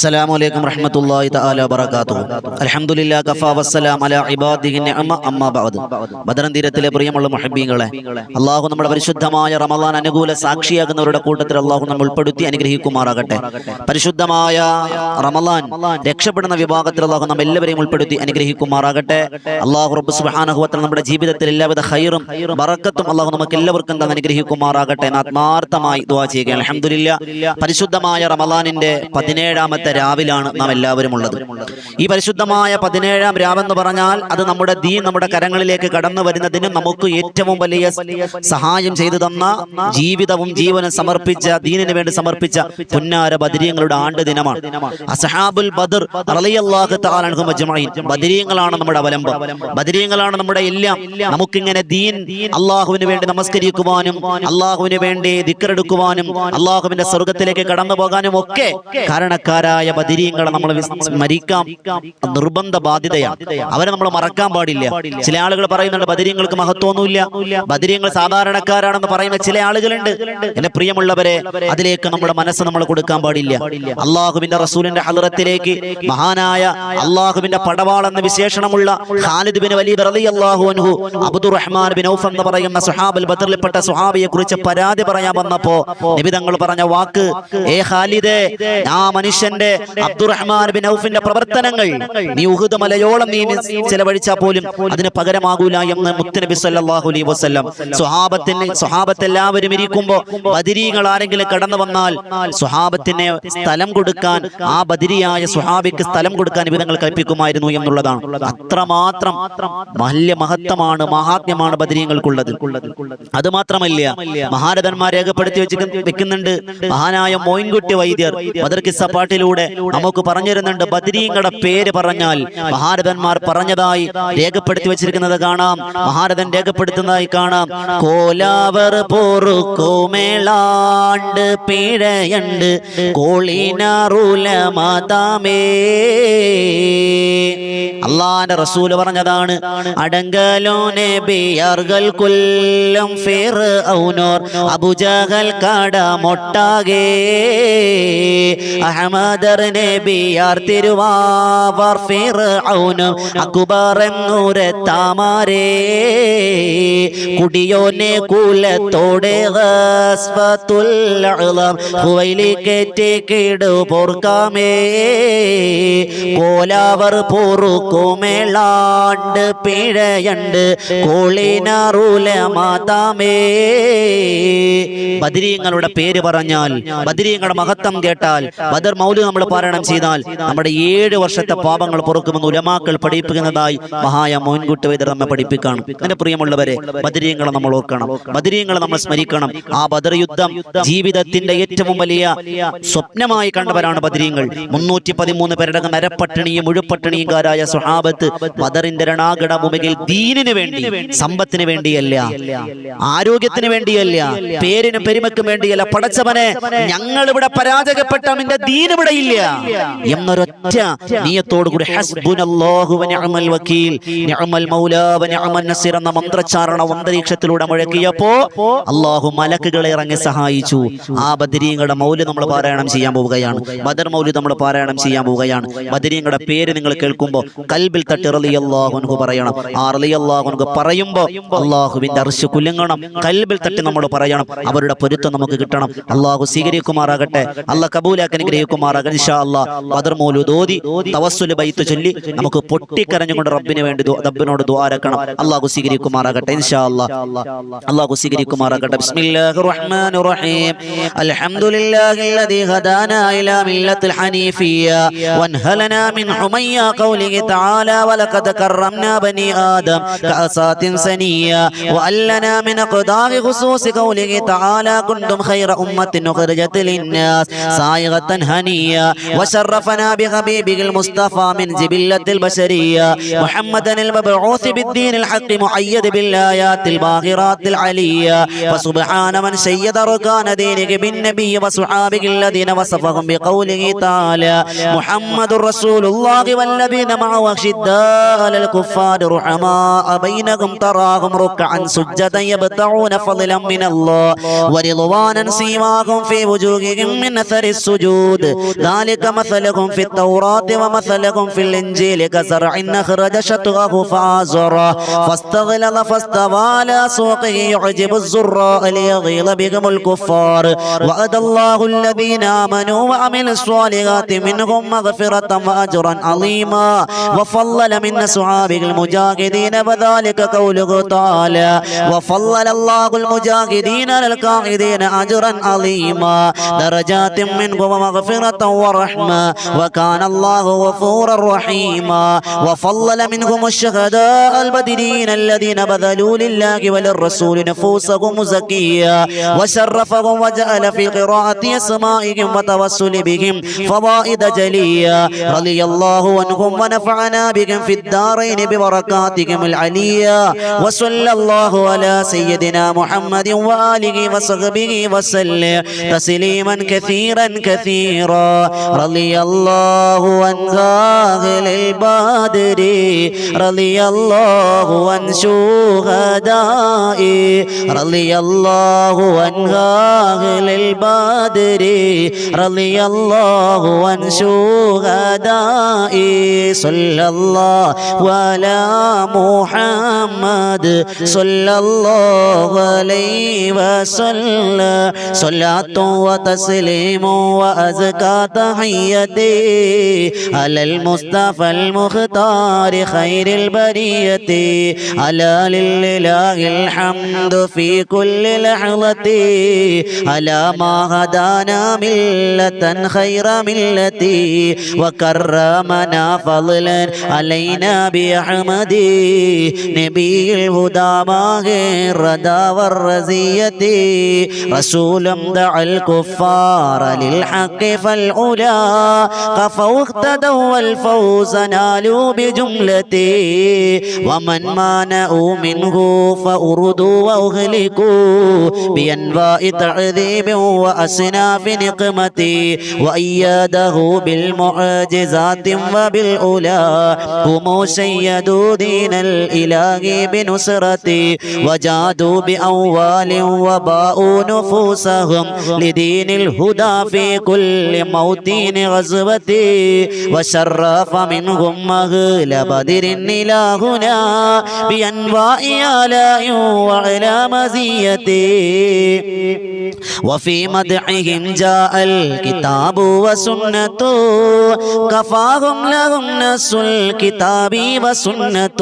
അസ്സലാമു അലൈക്കും റഹ്മത്തുള്ളാഹി തആല വബറകാതുഹു. അൽഹംദുലില്ലാഹി കഫാ വസ്സലാം അലാ ഇബാദിഹി നിഅമ അമ്മാ ബഅദ്. ബദറൻ തീരത്തിലെ പ്രിയമുള്ള മുഹബ്ബീങ്ങളെ, അല്ലാഹു നമ്മുടെ പരിശുദ്ധമായ റമളാൻ അനുകൂല സാക്ഷിയാകുന്നവരുടെ കൂട്ടത്തിൽ അല്ലാഹു നമ്മെ ഉൾപ്പെടുത്തി അനുഗ്രഹിക്കുമാറാകട്ടെ. പരിശുദ്ധമായ റമളാൻ രക്ഷപ്പെടുന്ന വിഭാഗത്തിൽ അല്ലാഹു നമ്മെ എല്ലാവരെയും ഉൾപ്പെടുത്തി അനുഗ്രഹിക്കുമാറാകട്ടെ. അല്ലാഹു റബ്ബ് സുബ്ഹാനഹു വ തആല നമ്മുടെ ജീവിതത്തിൽ എല്ലാവിധ ഖൈറും ബറക്കത്തും അല്ലാഹു നമുക്ക് എല്ലാവർക്കും തന്ന് അനുഗ്രഹിക്കുമാറാകട്ടെ എന്ന് ആത്മാർത്ഥമായി ദുആ ചെയ്യുക. അൽഹംദുലില്ലാഹ്, പരിശുദ്ധമായ റമളാനിന്റെ 17ാമത്തെ രാവിലാണ് നാം എല്ലാവരും ഉള്ളത്. ഈ പരിശുദ്ധമായ 17ാം രാവെന്ന് പറഞ്ഞാൽ അത് നമ്മുടെ ദീൻ നമ്മുടെ കരങ്ങളിലേക്ക് കടന്നു വരുന്നതിനും നമുക്ക് ഏറ്റവും വലിയ സഹായം ചെയ്തു തന്ന, ജീവിതവും ജീവനും സമർപ്പിച്ച, ദീനിന് വേണ്ടി സമർപ്പിച്ച പുന്നാര ബദരീങ്ങളുടെ ആണ്ട് ദിനമാണ്. അസ്ഹാബുൽ ബദർ റളിയല്ലാഹു തആല അൻഹും അജ്മഈൻ. ബദരീങ്ങളാണ് നമ്മുടെ അവലംബം, ബദരീങ്ങളാണ് നമ്മുടെ എല്ലാം. നമുക്കിങ്ങനെ ദീൻ അള്ളാഹുവിന് വേണ്ടി നമസ്കരിക്കുവാനും അള്ളാഹുവിന് വേണ്ടി ദിക്റെടുക്കുവാനും അള്ളാഹുവിന്റെ സ്വർഗത്തിലേക്ക് കടന്നു പോകാനും ഒക്കെ കാരണക്കാരായ ബദരീങ്ങളെ നമ്മൾ സ്മരിക്കാം, നിർബന്ധ ബാധ്യതയാണ്. അവരെ നമ്മൾ മറക്കാൻ പാടില്ല. ചില ആളുകൾ പറയുന്നുണ്ട് ബദരീങ്ങൾക്ക് മഹത്വമൊന്നുമില്ല, ബദരീങ്ങൾ സാധാരണക്കാരാണെന്ന് പറയുന്ന ചില ആളുകളുണ്ട്. എന്റെ പ്രിയമുള്ളവരെ, അതിലേക്ക് നമ്മുടെ മനസ്സ് നമ്മൾ കൊടുക്കാൻ പാടില്ല. അള്ളാഹുവിന്റെ റസൂലിന്റെ ഹദ്റത്തിലേക്ക് മഹാനായ അള്ളാഹുവിന്റെ പടവാൾ എന്ന വിശേഷണമുള്ള ഖാലിദ് ബിൻ വലീദ് റളിയല്ലാഹു അൻഹു അബ്ദുറഹ്മാൻ ബിൻ ഔഫ് എന്ന് പറയുന്ന സുഹാബുൽ ബദറിൽപ്പെട്ട സുഹാബിയെ കുറിച്ച് പരാതി പറയാൻ വന്നപ്പോ നബി തങ്ങൾ പറഞ്ഞ വാക്ക്, ഏ ഖാലിദേ, ആ മനുഷ്യന്റെ അബ്ദുറഹ്മാൻ ബിൻ ഔഫിന്റെ പ്രവർത്തനങ്ങൾ നീ ഉഹുദ് മലയോളം നീ ചെലവഴിച്ചാൽ പോലും അതിന് പകരമാകൂല എന്ന് മുത്തുനബി സല്ലല്ലാഹു അലൈഹി വസല്ലം. സ്വഹാബത്ത് എല്ലാവരും ഇരിക്കുമ്പോ ബദരീങ്ങൾ ആരെങ്കിലും കടന്നു വന്നാൽ സ്വഹാബത്തിന് സ്ഥലം കൊടുക്കാൻ, ആ ബദരിയായ സ്വഹാബിക്ക് സ്ഥലം കൊടുക്കാൻ വിധങ്ങൾ കൽപ്പിക്കുമായിരുന്നു എന്നുള്ളതാണ്. അത്രമാത്രം വലിയ മഹത്വമാണ്, മഹാത്മ്യമാണ് ബദരീങ്ങൾക്കുള്ളത്. അത് മാത്രമല്ല, മഹാരഥന്മാർ രേഖപ്പെടുത്തി വെക്കുന്നുണ്ട്. മഹാനായ മോയിൻകുട്ടി വൈദ്യർ ബദർ കിസ്സ പാട്ടിലൂടെ നമുക്ക് പറഞ്ഞിരുന്നുണ്ട്. ബദരീങ്ങളുടെ പേര് പറഞ്ഞാൽ മഹാരഥന്മാർ പറഞ്ഞതായി രേഖപ്പെടുത്തി വെച്ചിരിക്കുന്നത് കാണാം. മഹാരഥൻ രേഖപ്പെടുത്തുന്നതായി കാണാം. കോലാവർ പോറുക്കോമേളാണ്ട് പീഴയണ്ട് കോളിനാറുലമാതാമേ. അള്ളാന്റെ റസൂല് പറഞ്ഞതാണ്, അടങ്കലോ നബിയർകൾ കൊല്ലം ഫിർഔനോർ അബൂജഹൽ കട മൊട്ടാകെ അഹ്മദർ നബിയാർ തിരുവാവർ ഫിർഔനും അക്ബർ എന്നൂരത്താമാരേ കുടിയോനെ കുലത്തോടെ ഗസ്വത്തുൽ അളം ഹുവൈലിക്കേറ്റ് കിടു പോർക്കാമേ. കോലാവർ പോറുക്കുമേളാണ്ട് പിഴയണ്ട് കോളിനാറുലമാതാമേ. ബദരീങ്ങളുടെ പേര് പറഞ്ഞാൽ, ബദരീങ്ങളുടെ മഹത്വം കേട്ടാൽ, ബദർ മൗലിദ് നമ്മൾ പാരായണം ചെയ്താൽ നമ്മുടെ 7 വർഷത്തെ പാപങ്ങൾ പൊറുക്കുമെന്ന് ഉലമാക്കൾ പഠിപ്പിക്കുന്നതായി മഹായ മോയിൻകുട്ടി വൈദ്യർ നമ്മെ പഠിപ്പിക്കണം. എന്റെ പ്രിയമുള്ളവരെ, ബദരീങ്ങളെ നമ്മൾ ഓർക്കണം, ബദരീങ്ങളെ നമ്മൾ സ്മരിക്കണം. ആ ബദർ യുദ്ധം ജീവിതത്തിന്റെ ഏറ്റവും വലിയ സ്വപ്നമായി കണ്ടവരാണ് ബദരീങ്ങൾ. 313 പേരുടെ നരപ്പട്ടിണിയും മുഴുപ്പട്ടിണിയുംകാരായ സ്വഹാബത്ത് ബദറിന്റെ രണാകട ഭൂമിയിൽ ദീനിന് വേണ്ടി, സമ്പത്തിന് വേണ്ടിയല്ല, ആരോഗ്യത്തിന് വേണ്ടിയല്ല, പേരിനും പെരുമയ്ക്കും വേണ്ടിയല്ല, പടച്ചവനെ ഞങ്ങൾ ഇവിടെ പരാജയപ്പെട്ട നിന്റെ ദീൻ ഇവിടെ ഇല്ല എന്നൊരൊറ്റ നിയത്തോടുകൂടി ഹസ്ബുനല്ലാഹു വ നിഅമൽ വകീൽ നിഅമൽ മൗലാ വ നിഅമൻ നസീർ എന്ന മന്ത്രച്ചാരണം അന്തരീക്ഷത്തിലൂടെ മുഴക്കിയപ്പോ അല്ലാഹു മലക്കുകളെ ഇറങ്ങി സഹായിച്ചു. ആ ബദരീങ്ങളുടെ മൗലിദ് നമ്മൾ പാരായണം ചെയ്യാൻ പോവുകയാണ്. ബദർ മൗലിദ് നമ്മൾ പാരായണം ചെയ്യാൻ പോവുകയാണ്. ബദരീങ്ങളുടെ പേര് നിങ്ങൾ കേൾക്കുമ്പോൾ കൽബിൽ തട്ടി റളിയല്ലാഹു അൻഹു പറയണം. ആ റളിയല്ലാഹു അൻഹു പറയുമ്പോൾ അല്ലാഹുവിന്റെ അർശ് കുലുങ്ങണം. കൽബിൽ തട്ടി നമ്മൾ പറയണം. അവരുടെ പൊരുത്തം നമുക്ക് കിട്ടണം. അല്ലാഹു സ്വീകരിക്കുമാറാകട്ടെ, അല്ലാഹു കബൂലാക്കി അനുഗ്രഹിക്കുമാറാകട്ടെ. ഇൻഷാ അല്ലാഹ് ബദർ മൗലിദ് ഓതി തവസ്സുൽ ബൈത്ത് ചൊല്ലി നമുക്ക് പൊട്ടിക്കരഞ്ഞുകൊണ്ട് റബ്ബിന് വേണ്ടി റബ്ബിനോട് ദുആ അരക്കണം. അല്ലാഹു സ്വീകരിക്കുമാറാകട്ടെ. ഇൻഷാ അല്ലാഹ് അല്ലാഹു സ്വീകരിക്കുമാറാകട്ടെ. ബിസ്മില്ലാഹിർ റഹ്മാനിർ റഹീം. അൽഹംദുലില്ലാഹില്ലദീ ഹദാനാ ഇലാ മില്ലത്തിൽ ഹനീഫിയ്യ വൻഹലനാ മിൻ ഹുമയ്യ ഖൗലിഹി തആല വലഖദ് കറംനാ ബനി ആദം കഅസാത്തിൻ സനിയ്യ വഅല്ലനാ മിൻ ഖദാഇ ഖുസൂസി ഖൗലിഹി തആല കുൻതും ഖൈറ ഉമ്മത്തിൻ ഉഖ്രിജത് ലിന്നാസ് സായിഗതൻ ഹനിയ്യ വശറഫനാ ബിഹബീബിൽ മുസ്തഫാ മിൻ ജിബില്ലത്തിൽ ബശരിയ്യ മുഹമ്മദൻ المبعوث بالدين الحق مؤيد بالآيات الباهرات العلية فسبحان من شيد أركان دينه بالنبي وصحابه الذين وصفهم بقوله تعالى محمد رسول الله والذين معه أشداء على الكفار رحماء بينهم تراهم ركعا سجدا يبتغون فضلا من الله ورضوانا سيماهم في وجوههم من أثر السجود ذلك مثلهم في التوراة ومثلهم في الإنجيل كزرع أخرج شطأه فآزره فاستغلظ فاستوى على سوقه يعجب الزراء ليغيظ بهم الكفار وعد الله الذين آمنوا وعملوا الصالحات منهم مغفرة وأجرا عظيما وفضل من أصحابه المجاهدين وذلك قوله تعالى وفضل الله المجاهدين على القاعدين أجرا عظيما درجات منه ومغفرة ورحمة وكان الله غفورا رحيما وفضل منهم الشهداء البدرين الذين بذلوا لله وللرسول نفوسهم زكيا وشرفهم وجعل في قراءة أسمائهم وتوسل بهم فوائد جليا رضي الله عنهم ونفعنا بهم في الدارين ببركاتهم العليا وصلى الله على سيدنا محمد وآله وصحبه وسلم تسليما كثيرا كثيرا رضي الله عن أهل البدر رضي الله عن شهدائي رضي الله عن أهل البدر رضي الله عن شهدائي صلى الله على محمد صلى الله عليه وسلم صلاة وتسليم وأزكى تحيتي على المصطفى المختار خير البرية على لله الحمد في كل لحظة على ما هدانا ملة خير ملتي وكرمنا فضلا علينا بأحمد نبي الهدى ماهر الردى والرزية رسول دعا الكفار للحق فالعلا قفوا اقتدوا والفوز نالوا بجملته ومن مانعوا منه فأردوا وأهلكوا بأنواع تعذيب وأصناف نقمتي وأياده بالمعجزات وبالأولى هم سيدوا دين الإله بنصرتي وجادوا بأموال وباءوا نفوسهم لدين الهدى في كل موطن غزوتي وشرف منهم أهل بدر إلهنا بأنواع آلاء وعلى مزيتي وفي مدحهم جاء الكتاب وسنة كفاهم لهم نص الكتاب وسنة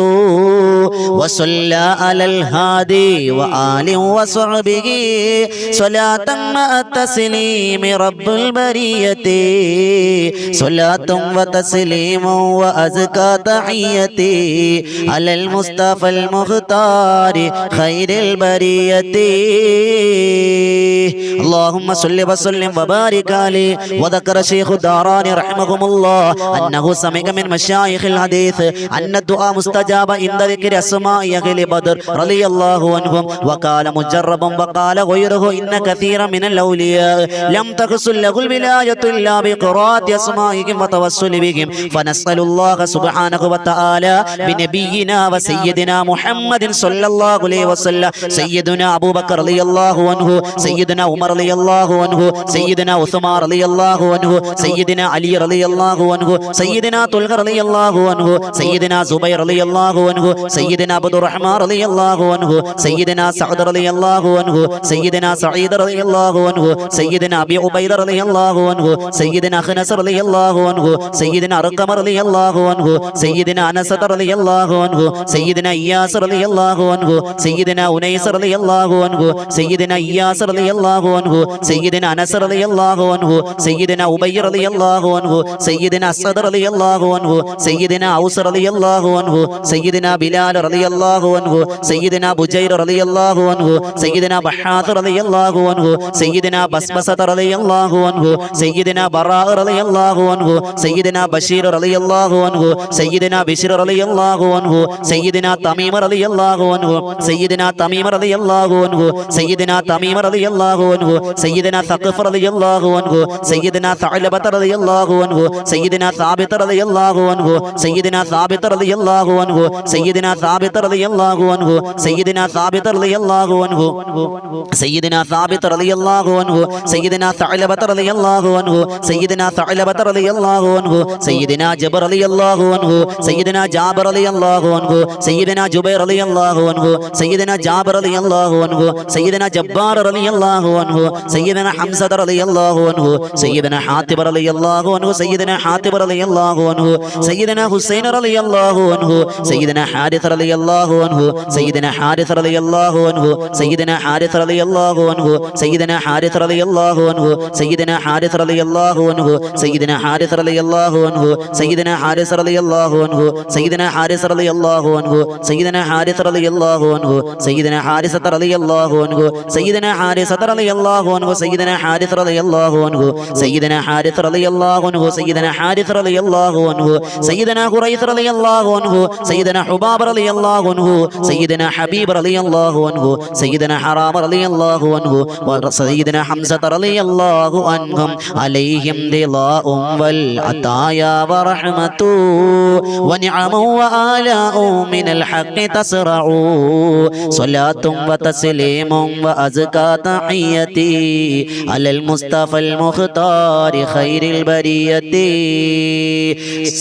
وصلى على الهادي وآل وصحبه صلاة مع التسليم رب البرية صلاة وتسليم وأزكى تحيتي على المصطفى المختار خير البرية اللهم صل وسلم وبارك عليه وذكر شيخ الداران رحمهم الله أنه سمع من مشايخ الحديث أن الدعاء مستجاب عند ذكر أسماء أهل بدر رضي الله عنهم وقال مجربا وقال غيره إن كثيرا من الأولياء لم تحصل له الولاية إلا بقراءة أسمائهم وتوسل بهم فنسأل الله سبحانه وتعالى بنبينا وسيدنا محمد صلى الله عليه وسلم سيدنا أبو بكر رضي الله عنه سيدنا عمر رضي الله عنه سيدنا عثمان رضي الله عنه سيدنا علي رضي الله عنه سيدنا طلحة رضي الله عنه سيدنا زبير رضي الله عنه سيدنا عبد الرحمن رضي الله عنه سيدنا سعد رضي الله عنه سيدنا سعيد رضي الله عنه سيدنا أبي عبيدة رضي الله عنه سيدنا خنس رضي الله عنه سيدنا رقم رضي الله عنه سيدنا أنس رضي الله عنه سيدنا إياس رضي الله عنه سيدنا أنيس رضي الله عنه سيدنا إياس رضي الله عنه سيدنا أنس رضي الله عنه سيدنا أبي رضي الله عنه سيدنا أسد رضي الله عنه سيدنا أوس رضي الله عنه سيدنا بلال رضي الله عنه سيدنا بجير رضي الله عنه سيدنا بحاث رضي الله عنه سيدنا بسبسة رضي الله عنه سيدنا براء رضي الله عنه سيدنا بشير رضي الله عنه سيدنا بشير رضي الله عنه سيدنا تميم رضي الله عنه سيدنا تميم رضي الله عنه سيدنا تميم رضي الله عنه سيدنا ثقف رضي الله عنه سيدنا ثعلبة رضي الله عنه سيدنا ثابت رضي الله عنه سيدنا ثابت رضي الله عنه سيدنا ثابت رضي الله عنه سيدنا ثابت رضي الله عنه سيدنا ثابت رضي الله عنه سيدنا ثعلبة رضي الله عنه സയ്യിദന സഅലബത റളിയല്ലാഹു അൻഹു സയ്യിദന ജബർ റളിയല്ലാഹു അൻഹു സയ്യിദന ജാബർ റളിയല്ലാഹു അൻഹു സയ്യിദന ജുബൈർ റളിയല്ലാഹു അൻഹു സയ്യിദന ജാബർ റളിയല്ലാഹു അൻഹു സയ്യിദന ജബ്ബാർ റളിയല്ലാഹു അൻഹു സയ്യിദന ഹംസ റളിയല്ലാഹു അൻഹു സയ്യിദന ഹാത്തിബ് റളിയല്ലാഹു അൻഹു സയ്യിദന ഹാത്തിബ് റളിയല്ലാഹു അൻഹു സയ്യിദന ഹുസൈൻ റളിയല്ലാഹു അൻഹു സയ്യിദന ഹാരിസ് റളിയല്ലാഹു അൻഹു സയ്യിദന ഹാരിസ് റളിയല്ലാഹു അൻഹു സയ്യിദന ഹാരിസ് റളിയല്ലാഹു അൻഹു സയ്യിദന ഹാരിസ് റളിയല്ലാഹു അൻഹു സയ്യിദന ഹാരിസ് റളിയല്ലാഹു അൻഹു സയ്യിദന ഹാരിസ് റളിയല്ലാഹു അൻഹു സയ്യിദന ഹാരിസ് റളിയല്ലാഹു അൻഹു സയ്യിദന ഹാരിസ് റളിയല്ലാഹു അൻഹു സയ്യിദന ഹാരിസ് റളിയല്ലാഹു അൻഹു സയ്യിദന ഹാരിസ റളിയല്ലാഹു അൻഹു സയ്യിദന ഹാരിസ റളിയല്ലാഹു അൻഹു സയ്യിദന ഹാരിസ് റളിയല്ലാഹു അൻഹു സയ്യിദന ഹാരിസ് റളിയല്ലാഹു അൻഹു സയ്യിദന ഹാരിസ് റളിയല്ലാഹു അൻഹു സയ്യിദന ഖുറൈസ് റളിയല്ലാഹു അൻഹു സയ്യിദന ഹുബാബ് റളിയല്ലാഹു അൻഹു സയ്യിദന ഹബീബ് റളിയല്ലാഹു അൻഹു സയ്യിദന ഹറാം റളിയല്ലാഹു അൻഹു സയ്യിദന ഹംസ റളിയല്ലാഹു അൻഹും അലൈഹിം ദിലാഉം വൽ അതായ വറഹ്മതു വനിഅമു വആലാഉ മിനൽ ഹഖ് തസ്റഉ സ്വലാത്തും വതസ്ലീമും വഅസ്കാ തഹിയതി അലൽ മുസ്തഫൽ മുഖ്താരി ഖൈറിൽ ബരിയതി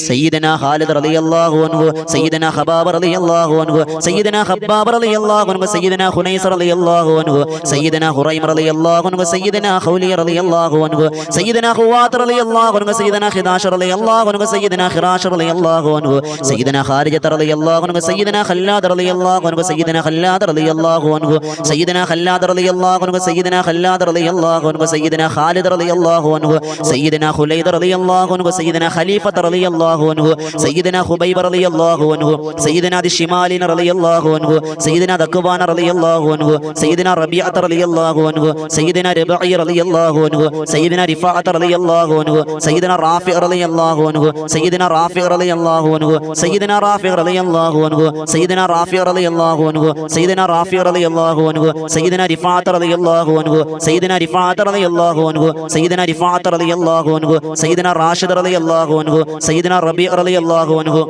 സയ്യിദന ഖാലിദ് റളിയല്ലാഹു അൻഹു സയ്യിദന ഖബാബ് റളിയല്ലാഹു അൻഹു സയ്യിദന ഖബ്ബാബ് റളിയല്ലാഹു അൻഹു സയ്യിദന ഖുനൈസ് റളിയല്ലാഹു അൻഹു സയ്യിദന ഖുറൈം റളിയല്ലാഹു അൻഹു സയ്യിദന ഖൗലി റളിയല്ലാഹു അൻഹു സയ്യിദന ഖുവാത്ത് റളിയല്ലാഹു അൻഹു സയ്യിദന ഖിദാഷ് റളിയല്ലാഹു അൻഹു സയ്യിദന ഖിറാഷ് റളിയല്ലാഹു അൻഹു സയ്യിദന ഖാരിജത്ത് റളിയല്ലാഹു അൻഹു സയ്യിദന ഖല്ലാദ് റളിയല്ലാഹു അൻഹു സയ്യിദന ഖല്ലാദ് റളിയല്ലാഹു അൻഹു സയ്യിദന ഖല്ലാദ് റളിയല്ലാഹു അൻഹു സയ്യിദന ഖല്ലാദ് റളിയല്ലാഹു അൻഹു സയ്യിദന ഖാലിദ് റളിയല്ലാഹു അൻഹു സയ്യിദന ഖുലൈദ് റളിയല്ലാഹു അൻഹു സയ്യിദന ഖലീഫത്ത് റളിയല്ലാഹു അൻഹു സയ്യിദന ഖുബൈബ് റളിയല്ലാഹു അൻഹു സയ്യിദന ദിശിമാലിൻ റളിയല്ലാഹു അൻഹു സയ്യിദന ദക്വാൻ റളിയല്ലാഹു അൻഹു സയ്യിദന റബീഅത്ത് റളിയല്ലാഹു അൻഹു സയ്യിദന റബീഇ റളിയല്ലാഹു അൻഹു സയ്യിദന റിഫാഅത്ത് റളിയല്ലാഹു അൻഹു സയ്യിദന റാഫി റളിയല്ലാഹു അൻഹു സയ്യിദന റാഫി റളിയല്ലാഹു അൻഹു സയ്യിദന റാഫി റളിയല്ലാഹു അൻഹു സയ്യിദന റാഫി റളിയല്ലാഹു അൻഹു സയ്യിദന റാഫി റളിയല്ലാഹു അൻഹു സയ്യിദന റിഫാഅത്ത് റളിയല്ലാഹു അൻഹു സയ്യിദന റിഫാഅത്ത് റളിയല്ലാഹു അൻഹു സയ്യിദന റിഫാഅത്ത് റളിയല്ലാഹു അൻഹു സയ്യിദന റാഷിദ് റളിയല്ലാഹു അൻഹു സയ്യിദന റബീഅ റളിയല്ലാഹു അൻഹു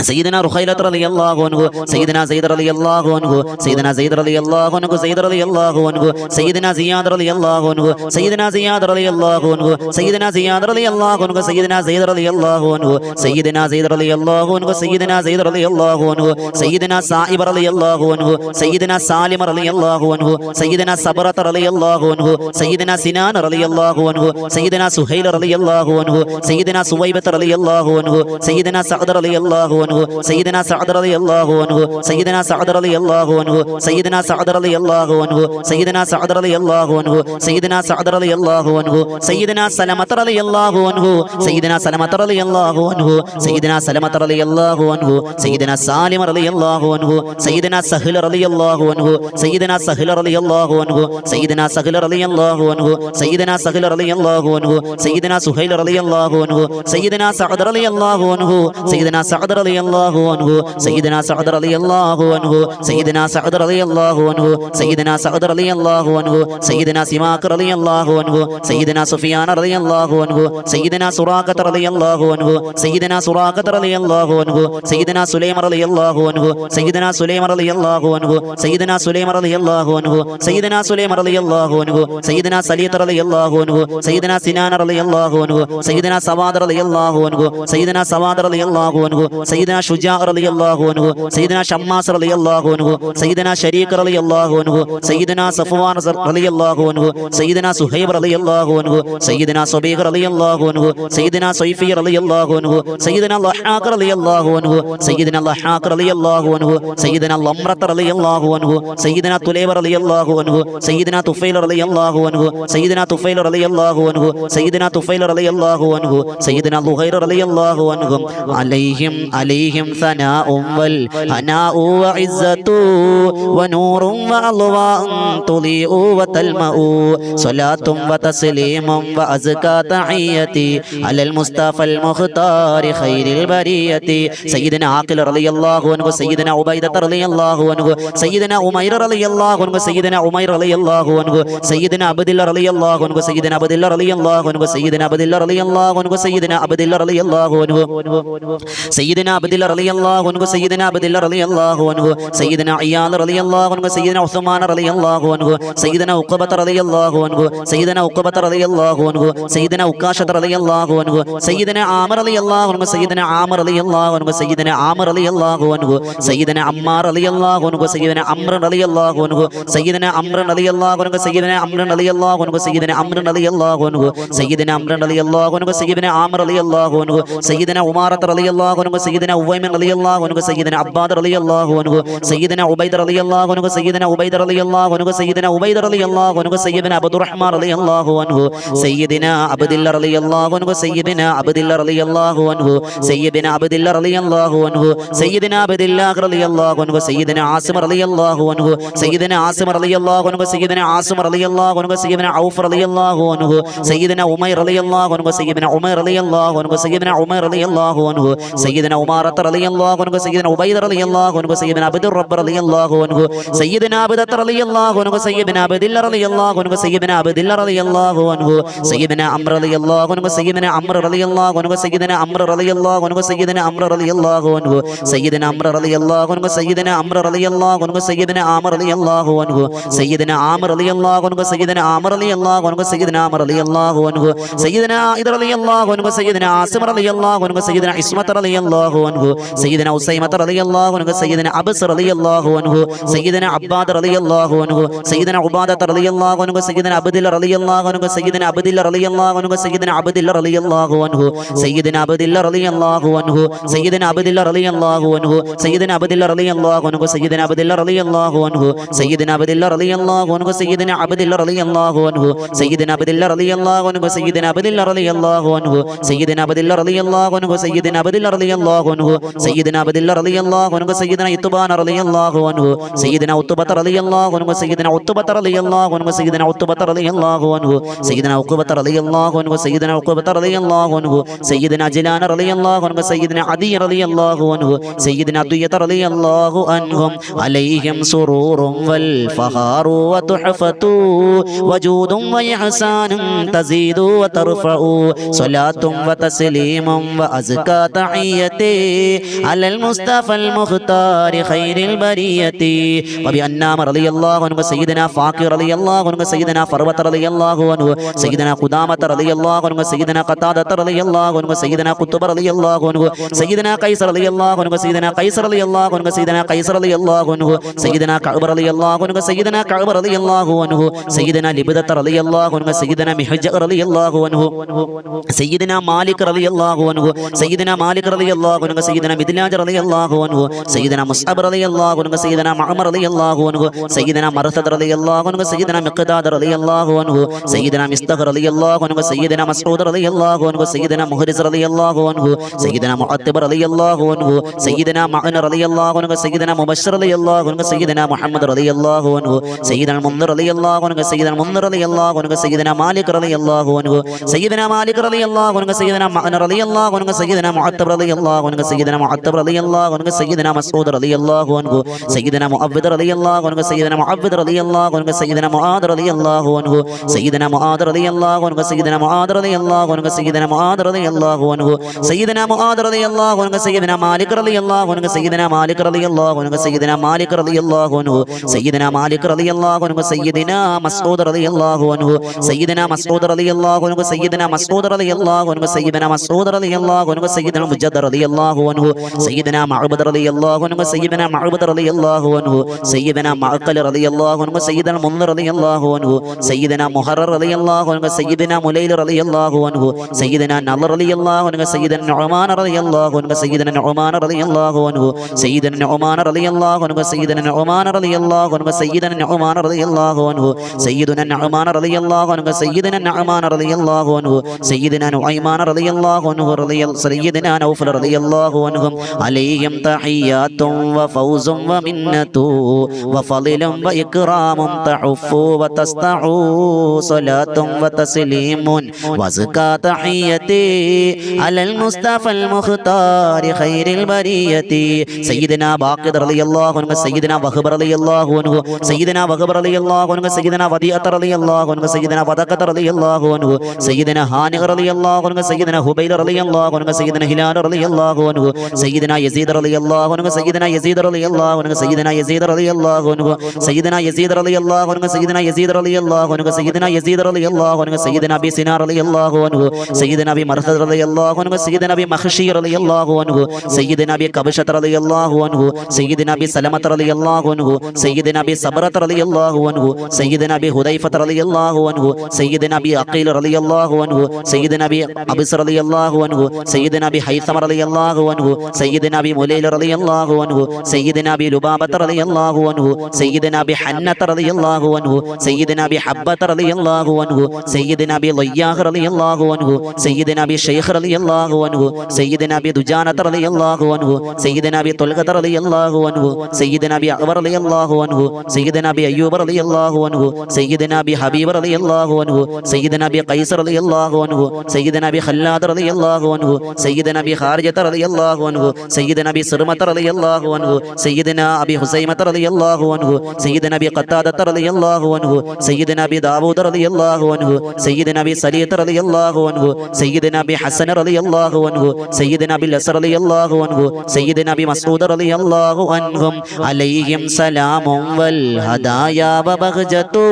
സയ്യിദന റുഖൈലത്ത് റളിയല്ലാഹു അൻഹു സയ്യിദന സയ്യിദ് റളിയല്ലാഹു അൻഹു സയ്യിദന സയ്യിദ് റളിയല്ലാഹു അൻഹു സയ്യിദ് റളിയല്ലാഹു അൻഹു സയ്യിദന സിയാദ് റളിയല്ലാഹു അൻഹു സയ്യിദന സിയാദ് റളിയല്ലാഹു അൻഹു സയ്യിദന സിയാദ് റളിയല്ലാഹു അൻഹു സയ്യിദന സയ്യിദ് റളിയല്ലാഹു അൻഹു സയ്യിദന സയ്യിദ് റളിയല്ലാഹു അൻഹു സയ്യിദന സയ്യിദ് റളിയല്ലാഹു അൻഹു സയ്യിദന സായിബ് റളിയല്ലാഹു അൻഹു സയ്യിദന സാലിം റളിയല്ലാഹു അൻഹു സയ്യിദന സബറത്ത് റളിയല്ലാഹു അൻഹു സയ്യിദന സിനാൻ റളിയല്ലാഹു അൻഹു സയ്യിദന സുഹൈൽ റളിയല്ലാഹു അൻഹു സയ്യിദന സുവൈബത്ത് റളിയല്ലാഹു അൻഹു സയ്യിദന സഅദ് റളിയല്ലാഹു അൻഹു സയ്യിദന സഅദ് റളിയല്ലാഹു അൻഹു സയ്യിദന സഅദ് റളിയല്ലാഹു അൻഹു സയ്യിദന സഅദ് റളിയല്ലാഹു അൻഹു സയ്യിദന സഅദ് റളിയല്ലാഹു അൻഹു സയ്യിദന സഅദ് റളിയല്ലാഹു അൻഹു സയ്യിദന സലമത്ത് റളിയല്ലാഹു അൻഹു സയ്യിദന സലമത്ത് റളിയല്ലാഹു അൻഹു സയ്യിദന സലമത്ത് റളിയല്ലാഹു അൻഹു സയ്യിദന സാലിം റളിയല്ലാഹു അൻഹു സയ്യിദന സഹ്ൽ റളിയല്ലാഹു അൻഹു സയ്യിദന സഹ്ൽ റളിയല്ലാഹു അൻഹു സയ്യിദന സഹ്ൽ റളിയല്ലാഹു അൻഹു സയ്യിദന സഹ്ൽ റളിയല്ലാഹു അൻഹു സയ്യിദന സുഹൈൽ റളിയല്ലാഹു അൻഹു സയ്യിദന സഅദ് റളിയല്ലാഹു അൻഹു സയ്യിദന സഅദ് റളിയല്ലാഹു അൻഹു സയ്യിദന സഅദ് റളിയല്ലാഹു അൻഹു സയ്യിദന സഅദ് റളിയല്ലാഹു അൻഹു സയ്യിദന സഅദ് റളിയല്ലാഹു അൻഹു സയ്യിദന സിമാക്ക് റളിയല്ലാഹു അൻഹു സയ്യിദന സുഫിയാൻ റളിയല്ലാഹു അൻഹു സയ്യിദന സുറാഖത്ത് റളിയല്ലാഹു അൻഹു സയ്യിദന സുറാഖത്ത് റളിയല്ലാഹു അൻഹു സയ്യിദന സുലൈം റളിയല്ലാഹു അൻഹു സയ്യിദന സുലൈം റളിയല്ലാഹു അൻഹു സയ്യിദന സുലൈം റളിയല്ലാഹു അൻഹു സയ്യിദന സുലൈം റളിയല്ലാഹു അൻഹു സയ്യിദന സലീത്ത് റളിയല്ലാഹു അൻഹു സയ്യിദന സിനാൻ റളിയല്ലാഹു അൻഹു സയ്യിദന സവാദ് റളിയല്ലാഹു അൻഹു സയ്യിദന സവാദ് റളിയല്ലാഹു അൻഹു സയ്യിദന ഷുജാ റളിയല്ലാഹു അൻഹു സയ്യിദന ഷമ്മാസ് റളിയല്ലാഹു അൻഹു സയ്യിദന ശരീഖ് റളിയല്ലാഹു അൻഹു സയ്യിദന സഫ്വാൻ റളിയല്ലാഹു അൻഹു സയ്യിദന സുഹൈബ് റളിയല്ലാഹു അൻഹു സയ്യിദന സബീഖ് റളിയല്ലാഹു അൻഹു സയ്യിദന സൈഫി റളിയല്ലാഹു അൻഹു സയ്യിദന ലഹാഖ് റളിയല്ലാഹു അൻഹു സയ്യിദന ലഹാഖ് റളിയല്ലാഹു അൻഹു സയ്യിദന ലംറത്ത് റളിയല്ലാഹു അൻഹു സയ്യിദന തുലൈബ് റളിയല്ലാഹു അൻഹു സയ്യിദന തുഫൈൽ റളിയല്ലാഹു അൻഹു സയ്യിദന തുഫൈൽ റളിയല്ലാഹു അൻഹു സയ്യിദന തുഫൈൽ റളിയല്ലാഹു അൻഹു സയ്യിദന ലുഹൈർ റളിയല്ലാഹു അൻഹും അലൈഹിം സനാഉം വൽ ഹനാഉ വഇസ്സതു വനൂറും വഅൽവാഉൻ തുളിഉ വതൽമഉ സ്വലാത്തും വതസ്ലീമും വഅസ്കാ തഹിയതി അലൽ മുസ്തഫൽ മുഖ്താരി ഖൈറിൽ ബരിയതി സയ്യിദന ആഖിൽ റളിയല്ലാഹു അൻഹു സയ്യിദന ഉബൈദത്ത് റളിയല്ലാഹു അൻഹു സയ്യിദന ഉമൈർ റളിയല്ലാഹു അൻഹു സയ്യിദന ഉമൈർ റളിയല്ലാഹു അൻഹു സയ്യിദന അബ്ദുല്ല റളിയല്ലാഹു അൻഹു സയ്യിദന അബ്ദുല്ല റളിയല്ലാഹു അൻഹു സയ്യിദന അബ്ദുല്ല റളിയല്ലാഹു അൻഹു സയ്യിദന അബ്ദുല്ല റളിയല്ലാഹു അൻഹു സയ്യിദന അബ്ദുല്ല റളിയല്ലാഹു അൻഹു സയ്യിദന അബ്ദുല്ല റളിയല്ലാഹു അൻഹു സയ്യിദന ഇയാദ് റളിയല്ലാഹു അൻഹു സയ്യിദന ഉസ്മാൻ റളിയല്ലാഹു അൻഹു സയ്യിദന ഉഖബത്ത് റളിയല്ലാഹു അൻഹു സയ്യിദന ഉഖബത്ത് റളിയല്ലാഹു അൻഹു അൻഹു സയ്യിദന ഉക്കാശത റളിയല്ലാഹു അൻഹു സയ്യിദന ആമർ റളിയല്ലാഹു അൻഹു സയ്യിദന ആമർ റളിയല്ലാഹു അൻഹു സയ്യിദന ആമർ റളിയല്ലാഹു അൻഹു സയ്യിദന അമ്മാർ റളിയല്ലാഹു അൻഹു സയ്യിദന അംർ റളിയല്ലാഹു അൻഹു സയ്യിദന അംർ റളിയല്ലാഹു അൻഹു സയ്യിദന അംർ റളിയല്ലാഹു അൻഹു സയ്യിദന അംർ റളിയല്ലാഹു അൻഹു സയ്യിദന അംർ റളിയല്ലാഹു അൻഹു സയ്യിദന ആമർ റളിയല്ലാഹു അൻഹു സയ്യിദന ഉമാറത്ത് റളിയല്ലാഹു അൻഹു സയ്യിദന ഉവൈമൻ റളിയല്ലാഹു അൻഹു സയ്യിദന അബ്ബാദ് റളിയല്ലാഹു അൻഹു സയ്യിദന ഉബൈദ റളിയല്ലാഹു അൻഹു സയ്യിദന ഉബൈദ റളിയല്ലാഹു അൻഹു സയ്യിദന ഉബൈദ റളിയല്ലാഹു അൻഹു സയ്യിദന അബ്ദുറഹ്മാൻ റളിയല്ലാഹു അൻഹു സയ്യിദന അബ്ദില്ല റളിയല്ലാഹു അൻഹു സയ്യിദന അബ്ദില്ല റളിയല്ലാഹു അൻഹു സയ്യിദന അബ്ദില്ല റളിയല്ലാഹു അൻഹു സയ്യിദന അബ്ദില്ല റളിയല്ലാഹു അൻഹു സയ്യിദന ആസിം റളിയല്ലാഹു അൻഹു സയ്യിദന ആസിം റളിയല്ലാഹു അൻഹു സയ്യിദന ആസിം റളിയല്ലാഹു അൻഹു സയ്യിദന ഔഫ് റളിയല്ലാഹു അൻഹു സയ്യിദന ഉമൈർ റളിയല്ലാഹു അൻഹു സയ്യിദന ഉമൈർ റളിയല്ലാഹു അൻഹു സയ്യിദന ഉമൈർ റളിയല്ലാഹു അൻഹു സയ്യിദന ഉമാറത്ത് റളിയല്ലാഹു അൻഹു സയ്യിദന ഉബൈദ റളിയല്ലാഹു അൻഹു സയ്യിദന അബ്ദുർ റബ്ബ് റളിയല്ലാഹു അൻഹു സയ്യിദന അബ്ദത്ത് റളിയല്ലാഹു അൻഹു സയ്യിദന അബ്ദില്ല റളിയല്ലാഹു അൻഹു സയ്യിദന അബ്ദില്ല റളിയല്ലാഹു അൻഹു സയ്യിദന അംർ റളിയല്ലാഹു അൻഹു സയ്യിദന അംർ റളിയല്ലാഹു അൻഹു സയ്യിദന അംർ റളിയല്ലാഹു അൻഹു സയ്യിദന അംർ റളിയല്ലാഹു അൻഹു സയ്യിദന അംർ റളിയല്ലാഹു അൻഹു സയ്യിദന അംർ റളിയല്ലാഹു അൻഹു സയ്യിദന ആമർ റളിയല്ലാഹു അൻഹു സയ്യിദന ആമർ റളിയല്ലാഹു അൻഹു സയ്യിദന ആമർ റളിയല്ലാഹു അൻഹു സയ്യിദന ആമർ റളിയല്ലാഹു അൻഹു സയ്യിദന ആയിദ റളിയല്ലാഹു അൻഹു സയ്യിദന ആസിം റളിയല്ലാഹു അൻഹു സയ്യിദന ഇസ്മത്ത് റളിയല്ലാഹു അൻഹു സയ്യിദന ഉസൈമത്ത് റളിയല്ലാഹു അൻഹു സയ്യിദന അബ്സ് റളിയല്ലാഹു അൻഹു സയ്യിദന അബ്ബാദ് റളിയല്ലാഹു അൻഹു സയ്യിദന ഉബാദത്ത് റളിയല്ലാഹു അൻഹു സയ്യിദന അബ്ദില്ല റളിയല്ലാഹു അൻഹു സയ്യിദന അബ്ദില്ല റളിയല്ലാഹു അൻഹു സയ്യിദന അബ്ദില്ല റളിയല്ലാഹു അൻഹു സയ്യിദന അബ്ദില്ല റളിയല്ലാഹു അൻഹു സയ്യിദന അബ്ദില്ല റളിയല്ലാഹു അൻഹു സയ്യിദന അബ്ദില്ല റളിയല്ലാഹു അൻഹു സയ്യിദന അബ്ദില്ല റളിയല്ലാഹു അൻഹു സയ്യിദന അബ്ദില്ല റളിയല്ലാഹു അൻഹു സയ്യിദന അബ്ദില്ല റളിയല്ലാഹു അൻഹു സയ്യിദന അബ്ദില്ല റളിയല്ലാഹു അൻഹു സയ്യിദന അബ്ദില്ല റളിയല്ലാഹു അൻഹു സയ്യിദന അബ്ദില്ല റളിയല്ലാഹു അൻഹു സയ്യിദന അബ്ദില്ല റളിയല്ലാഹു അൻഹു സയ്യിദന അബ്ദില്ല റളിയല്ലാഹു അൻഹു സയ്യിദന ഇത്ബാൻ റളിയല്ലാഹു അൻഹു സയ്യിദന ഉത്ബത്ത് റളിയല്ലാഹു അൻഹു സയ്യിദന ഉത്ബത്ത് റളിയല്ലാഹു അൻഹു സയ്യിദന ഉത്ബത്ത് റളിയല്ലാഹു അൻഹു സയ്യിദന ഉഖബത്ത് റളിയല്ലാഹു അൻഹു സയ്യിദന ഉഖബത്ത് റളിയല്ലാഹു അൻഹു സയ്യിദന അജ്ലാൻ റളിയല്ലാഹു അൻഹു സയ്യിദന അദി റളിയല്ലാഹു അൻഹു സയ്യിദന അദ്വിയത്ത് റളിയല്ലാഹു അൻഹും അലൈഹിം സുറൂറും വൽ ഫഹാറു വതുഹഫതു വജൂദും വഇഹ്സാനും തസീദു വതർഫഉ സ്വലാത്തും വതസ്ലീമും വഅസ്കാ തഹിയ്യതി അലൽ മുസ്തഫൽ മുഖ്താരി ഖൈറിൽ ബരിയതി വബിഅന്നാമ റളിയല്ലാഹു അൻഹു സയ്യിദന ഫാഖി റളിയല്ലാഹു അൻഹു സയ്യിദന ഫർവത്ത് റളിയല്ലാഹു അൻഹു സയ്യിദന ഖുദാമത്ത് റളിയല്ലാഹു അൻഹു സയ്യിദന ഖതാദത്ത് റളിയല്ലാഹു അൻഹു സയ്യിദന ഖുത്ബ റളിയല്ലാഹു അൻഹു സയ്യിദന ഖൈസർ റളിയല്ലാഹു അൻഹു സയ്യിദന ഖൈസർ റളിയല്ലാഹു അൻഹു സയ്യിദന ഖൈസർ റളിയല്ലാഹു അൻഹു സയ്യിദന കഅബ റളിയല്ലാഹു അൻഹു സയ്യിദന കഅബ റളിയല്ലാഹു അൻഹു സയ്യിദന ലിബ്ദത്ത് റളിയല്ലാഹു അൻഹു സയ്യിദന മിഹ്ജ റളിയല്ലാഹു അൻഹു സയ്യിദന മാലിക് റളിയല്ലാഹു അൻഹു സയ്യിദന മാലിക് റളിയല്ലാഹു അൻഹു സയ്യിദന മിദ്ലാജ് റളിയല്ലാഹു അൻഹു സയ്യിദന മുസ്അബ് റളിയല്ലാഹു അൻഹു സയ്യിദന മഅമർ റളിയല്ലാഹു അൻഹു സയ്യിദന മർസദ് റളിയല്ലാഹു അൻഹു സയ്യിദന മിഖ്ദാദ് റളിയല്ലാഹു അൻഹു സയ്യിദന മിസ്തഖ് റളിയല്ലാഹു അൻഹു സയ്യിദന മസ്ഊദ് റളിയല്ലാഹു അൻഹു സയ്യിദന മുഹരിസ് റളിയല്ലാഹു അൻഹു സയ്യിദന മുഅത്തിബ് റളിയല്ലാഹു അൻഹു സയ്യിദന മഅൻ റളിയല്ലാഹു അൻഹു സയ്യിദന മുബശ്ശിർ റളിയല്ലാഹു അൻഹു സയ്യിദന മുഹമ്മദ് റളിയല്ലാഹു അൻഹു സയ്യിദന മുൻദിർ റളിയല്ലാഹു അൻഹു സയ്യിദന മുൻദിർ റളിയല്ലാഹു അൻഹു സയ്യിദന മാലിക് റളിയല്ലാഹു അൻഹു സയ്യിദന മാലിക് റളിയല്ലാഹു അൻഹു സയ്യിദന മഅൻ റളിയല്ലാഹു അൻഹു സയ്യിദന മുഅത്തിബ് റളിയല്ലാഹു അൻഹു സയ്യിദന മുഅത്തിബ് റളിയല്ലാഹു അൻഹു സയ്യിദന മസ്ഊദ് റളിയല്ലാഹു അൻഹു സയ്യിദന മുഅവ്വിദ് റളിയല്ലാഹു അൻഹു സയ്യിദന മുഅവ്വിദ് റളിയല്ലാഹു അൻഹു സയ്യിദന മുആദ് റളിയല്ലാഹു അൻഹു സയ്യിദന മുആദ് റളിയല്ലാഹു അൻഹു സയ്യിദന മുആദ് റളിയല്ലാഹു അൻഹു സയ്യിദന മുആദ് റളിയല്ലാഹു അൻഹു സയ്യിദന മുആദ് റളിയല്ലാഹു അൻഹു സയ്യിദന മാലിക് റളിയല്ലാഹു അൻഹു സയ്യിദന മാലിക് റളിയല്ലാഹു അൻഹു സയ്യിദന മാലിക് റളിയല്ലാഹു അൻഹു സയ്യിദന മാലിക് റളിയല്ലാഹു അൻഹു സയ്യിദന മസ്ഊദ് റളിയല്ലാഹു അൻഹു സയ്യിദന മസ്ഊദ് റളിയല്ലാഹു അൻഹു സയ്യിദന മസ്ഊദ് റളിയല്ലാഹു അൻഹു സയ്യിദന മസ്ഊദ് റളിയല്ലാഹു അൻഹു സയ്യിദന മുജദ്ദ റളിയല്ലാഹു അൻഹു സയ്യിദന മഅബദ് റളിയല്ലാഹു അൻഹു സയ്യിദന മഅബദ് റളിയല്ലാഹു അൻഹു സയ്യിദന മഅഖൽ റളിയല്ലാഹു അൻഹു സയ്യിദന മുൻദിർ റളിയല്ലാഹു അൻഹു സയ്യിദന മുഹറർ റളിയല്ലാഹു അൻഹു സയ്യിദന മുലൈൽ റളിയല്ലാഹു അൻഹു സയ്യിദന നളർ റളിയല്ലാഹു അൻഹു സയ്യിദന നുഅമാൻ റളിയല്ലാഹു അൻഹു സയ്യിദന നുഅമാൻ റളിയല്ലാഹു അൻഹു സയ്യിദന നുഅമാൻ റളിയല്ലാഹു അൻഹു സയ്യിദന നുഅമാൻ റളിയല്ലാഹു അൻഹു സയ്യിദന നുഅമാൻ റളിയല്ലാഹു അൻഹു സയ്യിദന നുഅമാൻ റളിയല്ലാഹു അൻഹു സയ്യിദന നുഅമാൻ റളിയല്ലാഹു അൻഹു സയ്യിദന നുഅയ്മാൻ റളിയല്ലാഹു അൻഹു സയ്യിദന നൗഫൽ റളിയല്ലാഹു അൻഹും അലൈഹിം തഹിയ്യാത്തും വഫൗസും വമിന്നത്തു വഫളിലും വഇക്റാമും തഉഫു വതസ്തഉ സ്വലാത്തും വതസ്ലീമുൻ വസ്കാ തഹിയ്യതി അലൽ മുസ്തഫൽ മുഖ്താരി ഖൈറിൽ ബരിയതി സയ്യിദന ബാഖിദ് റളിയല്ലാഹു അൻഹു സയ്യിദന വഹബ് റളിയല്ലാഹു അൻഹു സയ്യിദന വഹബ് റളിയല്ലാഹു അൻഹു സയ്യിദന വദിഅത്ത് റളിയല്ലാഹു അൻഹു സയ്യിദന വദഖത്ത് റളിയല്ലാഹു അൻഹു സയ്യിദന ഹാനി റളിയല്ലാഹു അൻഹു സയ്യിദന ഹുബൈൽ റളിയല്ലാഹു അൻഹു സയ്യിദന ഹിലാൽ റളിയല്ലാഹു അൻഹു സയ്യിദന യസീദ് റളിയല്ലാഹു അൻഹു സയ്യിദന യസീദ് റളിയല്ലാഹു അൻഹു സയ്യിദന യസീദ് റളിയല്ലാഹു അൻഹു സയ്യിദന യസീദ് റളിയല്ലാഹു അൻഹു സയ്യിദന യസീദ് റളിയല്ലാഹു അൻഹു സയ്യിദന യസീദ് റളിയല്ലാഹു അൻഹു സയ്യിദന അബി സിനാർ റളിയല്ലാഹു അൻഹു, സയ്യിദന അബി മർസദ് റളിയല്ലാഹു അൻഹു, സയ്യിദന അബി മഖ്ശി റളിയല്ലാഹു അൻഹു, സയ്യിദന അബി കബശത്ത് റളിയല്ലാഹു അൻഹു, സയ്യിദന അബി സലമത്ത് റളിയല്ലാഹു അൻഹു, സയ്യിദന അബി സബ്റത്ത് റളിയല്ലാഹു അൻഹു, സയ്യിദന അബി ഹുദൈഫത്ത് റളിയല്ലാഹു അൻഹു, സയ്യിദന അബി അഖീൽ റളിയല്ലാഹു അൻഹു, സയ്യിദന അബി അബിസ് റളിയല്ലാഹു അൻഹു, സയ്യിദന അബി ഹൈസം റളിയല്ലാഹു അൻഹു, സയ്യിദന അബി മുലൈൽ റളിയല്ലാഹു അൻഹു, സയ്യിദന അബി ലുബാബത്ത് റളിയല്ലാഹു അൻഹു, സയ്യിദന അബി ഹന്നത്ത് റളിയല്ലാഹു അൻഹു, സയ്യിദന അബി ഹബ്ബത്ത് റളിയല്ലാഹു അൻഹു, സയ്യിദന അബി ലയ്യാഹ് റളിയല്ലാഹു അൻഹു, സയ്യിദന അബി ശൈഖ് റളിയല്ലാഹു അൻഹു, സയ്യിദന അബി ദുജാനത്ത് റളിയല്ലാഹു അൻഹു, സയ്യിദന അബി തുൽഖത്ത് റളിയല്ലാഹു അൻഹു, സയ്യിദന അബി അഖ്ബർ റളിയല്ലാഹു അൻഹു, സയ്യിദന അബി അയ്യൂബ് റളിയല്ലാഹു അൻഹു, സയ്യിദന അബി ഹബീബ് റളിയല്ലാഹു അൻഹു, സയ്യിദന അബി ഖൈസ് റളിയല്ലാഹു അൻഹു, സയ്യിദന അബി ഖല്ലാദ് റളിയല്ലാഹു അൻഹു, സയ്യിദന അബി ഖാരിജത്ത് റളിയല്ലാഹു അൻഹു, സയ്യിദന അബി സിർമത്ത് റളിയല്ലാഹു അൻഹു, സയ്യിദന അബി ഹുസൈമത്ത് റളിയല്ലാഹു അൻഹു, സയ്യിദന അബി ഖത്താദത്ത് റളിയല്ലാഹു അൻഹു, സയ്യിദന അബി ദാവൂദ് റളിയല്ലാഹു അൻഹു, സയ്യിദന അബി സലീത്ത് റളിയല്ലാഹു അൻഹു, സയ്യിദന അബി ഹസൻ റളിയല്ലാഹു അൻഹു, സയ്യിദന അബി ലസ് റളിയല്ലാഹു അൻഹു, സയ്യിദന അബി മസ്ഊദ് റളിയല്ലാഹു അൻഹും അലൈഹിം സലാമും വൽ ഹദായാ വബഗ്ജതു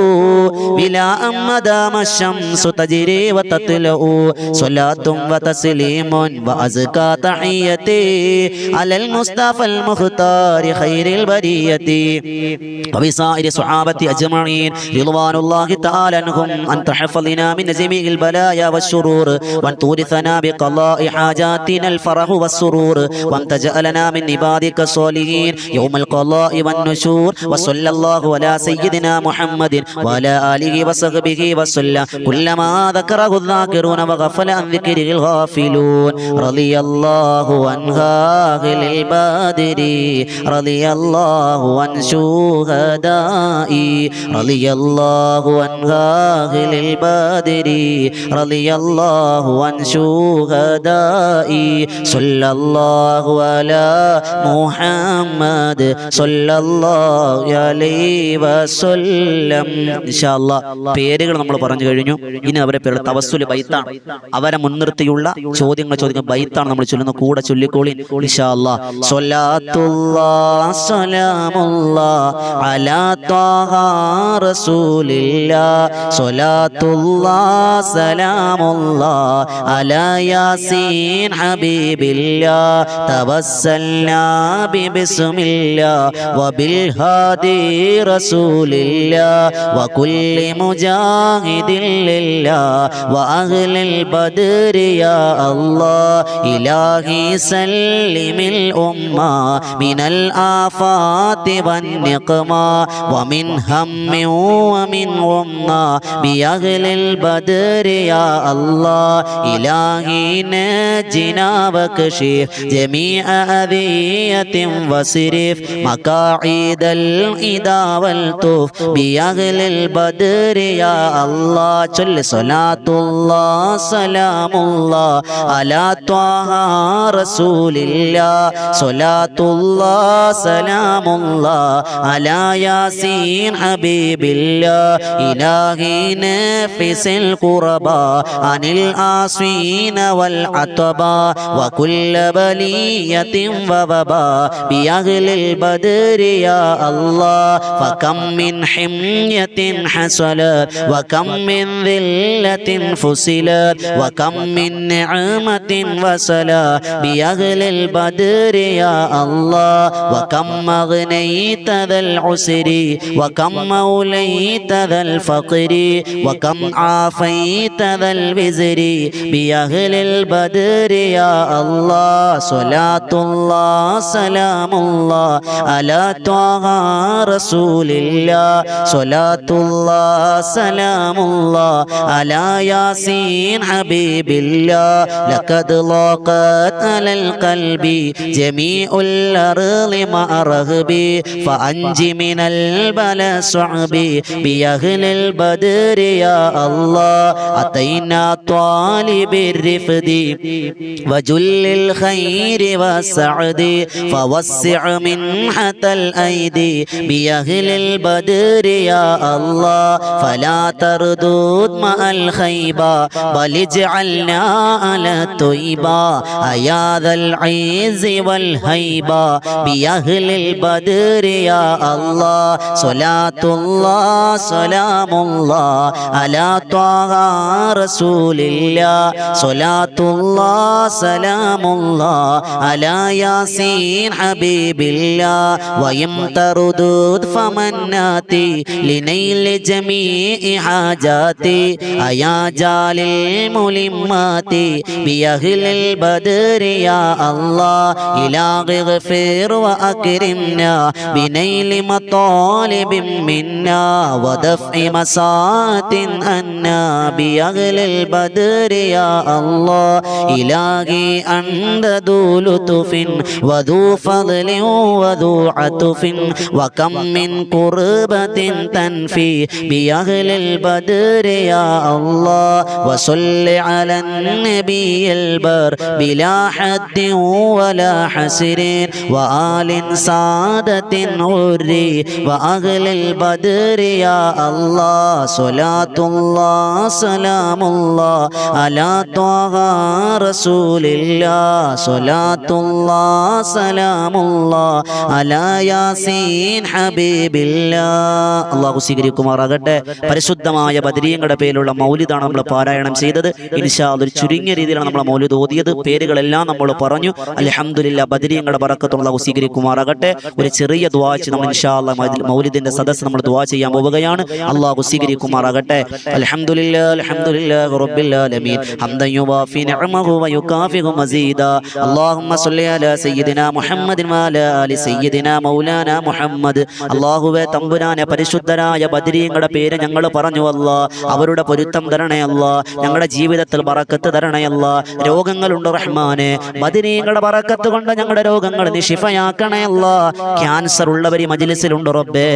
ബിലാ അമ്മദാമ ശംസു തജ്രി വതത്ലഉ സ്വലാത്തും വതസ്ലീമുൻ വഅസ്കാ തഹിയതി അലൽ മുസ്തഫൽ മുഖ്താരി ഖൈറിൽ ബരിയതി وبسائر الصحابة أجمعين رضوان الله تعالى عنهم أن تحفظنا من جميع البلايا والشرور وأن تورثنا بقضاء حاجاتنا الفرح والسرور وأن تجعلنا من عبادك الصالحين يوم القضاء والنشور وصلى الله على سيدنا محمد وعلى آله وصحبه وسلم كلما ذكره الذاكرون وغفل عن ذكره الغافلون رضي الله عن أهل البدر رضي الله عن شهدائي رضي الله عن أهل البدر رضي الله عن شهدائي صلى الله على محمد صلى الله عليه وسلم إن شاء الله പേരുകൾ നമ്മൾ പറഞ്ഞു കഴിഞ്ഞു. ഇനി അവരെ പേരുടെ തവസ്സുൽ ബൈത്താണ്. അവരെ മുൻനിർത്തിയുള്ള ചോദ്യങ്ങൾ ചോദിക്കുന്ന ബൈത്താണ് നമ്മൾ ചൊല്ലുന്ന. കൂടെ ചൊല്ലിക്കോളി ഇൻഷാ അല്ലാഹ്. സ്വലാത്തുല്ലാഹ് സലാമുല്ലാഹ് അലാ ത്വാഹ റസൂലില്ലാഹ് സ്വലാത്തുല്ലാഹ് സലാമുല്ലാഹ് അലാ യാസീൻ ഹബീബില്ലാഹ് തവസ്സൽനാ ബിസ്മില്ലാഹ് വബിൽ ഹാദി റസൂലില്ലാഹ് വകുല്ലി മുജാഹിദിൻ ലില്ലാഹ് വഅഹ്ലിൽ ബദ്രി യാ അല്ലാഹ് ഇലാഹി സല്ലിമിൽ ഉമ്മ മിനൽ ആഫാതി വന്നിഖ്മ വമിൻ ഹമ്മി വമിൻ ഉമ്മ ബിഅഹ്ലിൽ ബദ്രി യാ അല്ലാഹ് ഇലാഹി നജ്നാ വകശിഫ് ജമീഅ അദിയതിൻ വസ്രിഫ് മകാഇദൽ ഇദാ വൽ തുഫ് ബിഅഹ്ലിൽ ബദ്രി യാ അല്ലാഹ്. ചൊല്ല് സ്വലാത്തുല്ലാഹ് സലാമുല്ലാഹ് അലാ ത്വാഹ റസൂലില്ലാഹ് സ്വലാത്തുല്ലാഹ് സലാമുല്ലാഹ് അലാ യാസീൻ ഹബീബില്ലാഹ് ഇലാഹി നഫിസിൽ ഖുറബാ അനിൽ ആസ്വീന വൽ അത്ബാ വകുല്ല ബലിയത്തിൻ വബാ ബിഅഹ്ലിൽ ബദ്രി യാ അല്ലാഹ് ഫകം മിൻ ഹിംയത്തിൻ ഹസലത് വകം മിൻ ദില്ലത്തിൻ ഫുസിലത് വകം മിൻ നിഅമത്തിൻ വസലാ ബിഅഹ്ലിൽ ബദ്രി യാ അല്ലാഹ് വകം അഗ്നൈത ദൽ ഉസ്രി വകം മൗലൈത ദൽ ഫഖരി വകം ആഫൈത ദൽ വിസ്രി ബിഅഹ്ലിൽ ബദ്രി യാ അല്ലാഹ്. സ്വലാത്തുല്ലാഹ് സലാമുല്ലാഹ് അലാ ത്വാഹ റസൂലില്ലാഹ് സ്വലാത്തുല്ലാഹ് സലാമുല്ലാഹ് അലാ യാസീൻ ഹബീബില്ലാഹ് ലഖദ് ളാഖത് അലൽ ഖൽബി ജമീഉൽ അർളി മഅറഹബി ഫഅൻജി മിനൽ ബലാ സുഅബി ബിഅഹ്ലിൽ ബദ്രി യാ അല്ലാഹ് അതൈനാ ത്വാലിബിർ റിഫദി വജുല്ലിൽ ഖൈരി വസഅദി ഫവസ്സിഅ മിൻഹതൽ ഐദി ബിഅഹ്ലിൽ ബദ്രി യാ അല്ലാഹ് ഫലാ തർദുദ് മഅൽ ഖൈബ ബലിജ്അൽനാ അലാ തുയ്ബ അയാദൽ ഐസി വൽ ഹൈബ ബിഅഹ്ലിൽ ബദ്രി യാ അല്ലാഹ് സ്വലാത്തുല്ലാഹ് സലാമുല്ലാഹ് അലാ ത്വാഹാ റസൂലില്ലാഹ് സ്വലാത്തുല്ലാഹ് സലാമുല്ലാഹ് അലാ യാസീൻ ഹബീബില്ലാഹ് വയം തറുദുദ് ഫമന്നാതി ലിനൈൽ ജമീഇ ഹാജാതി അയാ ജാലിൽ മുലിമാതി ബിഅഹ്ലിൽ ബദരി യാ അല്ലാഹ് ഇലാഹി ഗഫിർ വഅക്രിംനാ ബിനൈലി മതാലിബിൻ മിന്നാ വദഫഇ മസാതിൻ അന്നാ ബിഅഹ്ലിൽ ബദരി യാ അല്ലാഹ് ഇലാഹി അൻത ദൂ ലുത്ഫിൻ വദൂ ഫദ്ലിൻ വദൂ അത്ഫിൻ വകം മിൻ ഖുർബത്തിൻ തൻഫി ബിഅഹ്ലിൽ ബദരി യാ അല്ലാഹ് വസല്ലി അലൻ നബിയിൽ ബർ ബിലാ ഹദ്ദിൻ വലാ ഹസ്രിൻ വആലിൻ സാദത്തിൻ ഉർരി വഅഹ്ലിൽ ബദരി യാ അല്ലാഹ് സ്വലാത്തുല്ലാഹ് സലാമുല്ലാഹ് അലാ ത്വാഹാ റസൂലില്ലാഹ് സ്വലാത്തുല്ലാഹ് സലാമുല്ലാഹ് അലാ യാസീൻ ഹബീബില്ലാഹ്. അല്ലാഹു സ്വീകരിക്കുമാറാകട്ടെ. പരിശുദ്ധമായ ബദരീങ്ങളുടെ പേരിലുള്ള മൗലിദാണ് നമ്മൾ പാരായണം ചെയ്തത്. ഇൻഷാ അല്ലാഹ് ഒരു ചുരുങ്ങിയ രീതിയിലാണ് നമ്മൾ മൗലിദ് ഓതിയത്. പേരുകളെല്ലാം നമ്മൾ പറഞ്ഞു. അൽഹംദുലില്ലാ ബദരീങ്ങളുടെ ബറക്കത്തുള്ള അല്ലാഹു സ്വീകരിക്കുമാറാകട്ടെ. ഒരു ചെറിയ ദുആ ചെയ്ത് നമ്മൾ ഇൻഷാ അല്ലാഹ് മൗലിദിന്റെ സദസ്സ് നമ്മൾ ദുആ ചെയ്യാൻ പോവുകയാണ്. അല്ലാഹു സ്വീകരിക്കുമാറാകട്ടെ. അൽഹംദുലില്ലാ അൽഹംദുലില്ലാഹി റബ്ബിൽ ആലമീൻ ഹംദൻ യുവാഫി നിഅമഹു വയുകാഫിഹു മസീദാ അല്ലാഹുമ്മ സ്വല്ലി അലാ സയ്യിദിനാ മുഹമ്മദിൻ വഅലാ ആലി സയ്യിദിനാ മൗലാനാ മുഹമ്മദ്. അല്ലാഹുവേ തമ്പുരാനെ പരിശുദ്ധരായ ബദരീങ്ങളുടെ പേര് ഞങ്ങൾ പറഞ്ഞു അല്ലാഹ്. അവരുടെ പൊരുത്തം തരണേ അല്ലാഹ്. ഞങ്ങളുടെ ജീവിതത്തിൽ ബറക്കത്ത് തരണേ അല്ലാഹ്. രോഗങ്ങളുണ്ട് റഹ്മാനെ, ബദരീങ്ങളുടെ ബറക്കത്ത് കൊണ്ട് ഞങ്ങളുടെ രോഗങ്ങൾ നീ ശിഫയാക്കണേ അല്ലാഹ്. ക്യാൻസർ ഉള്ളവർ ഈ മജ്ലിസിലുണ്ട് റബ്ബേ.